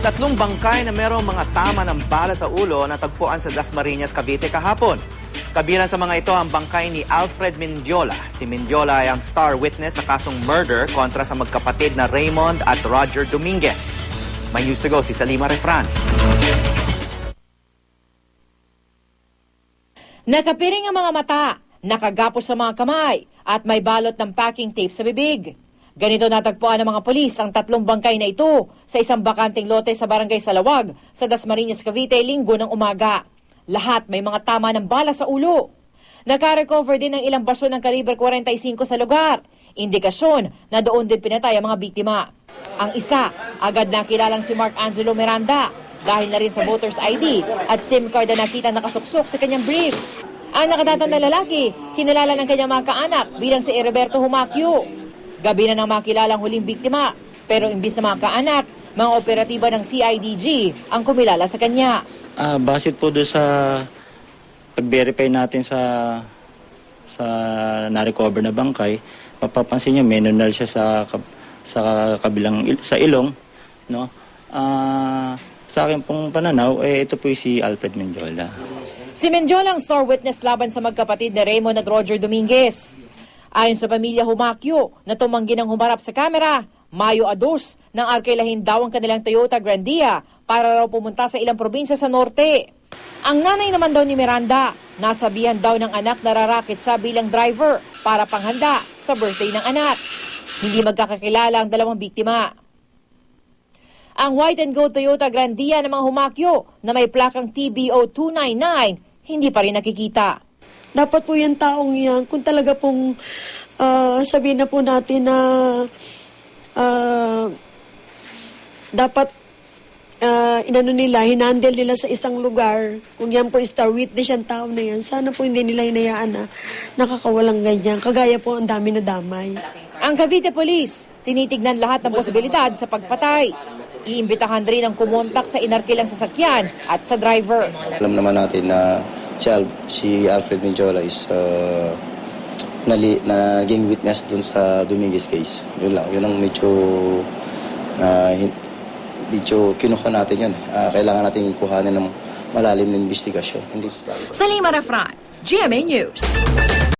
tatlong bangkay na merong mga tama ng bala sa ulo na tagpuan sa Dasmariñas, Cavite kahapon. Kabilang sa mga ito ang bangkay ni Alfred Mendiola. Si Mendiola ay ang star witness sa kasong murder kontra sa magkapatid na Raymond at Roger Dominguez. May news to go si Salima Refran. Nakapiring ang mga mata, nakagapos sa mga kamay, at may balot ng packing tape sa bibig. Ganito natagpuan ng mga polis ang tatlong bangkay na ito sa isang bakanteng lote sa barangay Salawag sa Dasmariñas, Cavite, Linggo ng umaga. Lahat may mga tama ng bala sa ulo. Nakarecover din ng ilang baso ng kaliber 45 sa lugar. Indikasyon na doon din pinatay ang mga biktima. Ang isa, agad nakilalang si Mark Angelo Miranda dahil na rin sa voter's ID at SIM card na nakita nakasuksok sa kanyang brief. Ang nakatatang na lalaki, kinilala ng kanyang mga kaanak bilang si Heriberto Humacchio. Gabi na nang makilalang huling biktima, pero imbis na mga kaanak, mga operatiba ng CIDG ang kumilala sa kanya. Basit po doon sa pag-verify natin sa na-recover na bangkay, mapapansin niyo may nunal siya sa kabilang sa ilong, no? Sa akin pong pananaw, ito po si Alfred Mendiola. Si Mendiola ang star witness laban sa magkapatid na Raymond at Roger Dominguez. Ayon sa pamilya Humacchio na tumanggi ng humarap sa kamera, Mayo 2 nang arkelahin daw ang kanilang Toyota Grandia para raw pumunta sa ilang probinsya sa norte. Ang nanay naman daw ni Miranda, nasabihan daw ng anak na rarakit siya bilang driver para panghanda sa birthday ng anak. Hindi magkakakilala ang dalawang biktima. Ang white and gold Toyota Grandia ng mga Humacchio na may plakang TBO 299 hindi pa rin nakikita. Dapat po yung taong yan, kung talaga pong sabihin na po natin na dapat hinandle nila sa isang lugar, kung yan po star witness yung tao na yan, sana po hindi nila hinayaan na nakakawalang ganyan. Kagaya po ang dami na damay. Ang Cavite Police, tinitignan lahat ng posibilidad sa pagpatay. Iimbitahan rin ang kumontak sa inarkilang sasakyan at sa driver. Alam naman natin na si Alfred Mendiola is naging witness dun sa Dominguez case. Yun lang, yun ang medyo kinuha natin yun. Kailangan natin kuhanin ng malalim na investigasyon. Salima Refran, GMA News.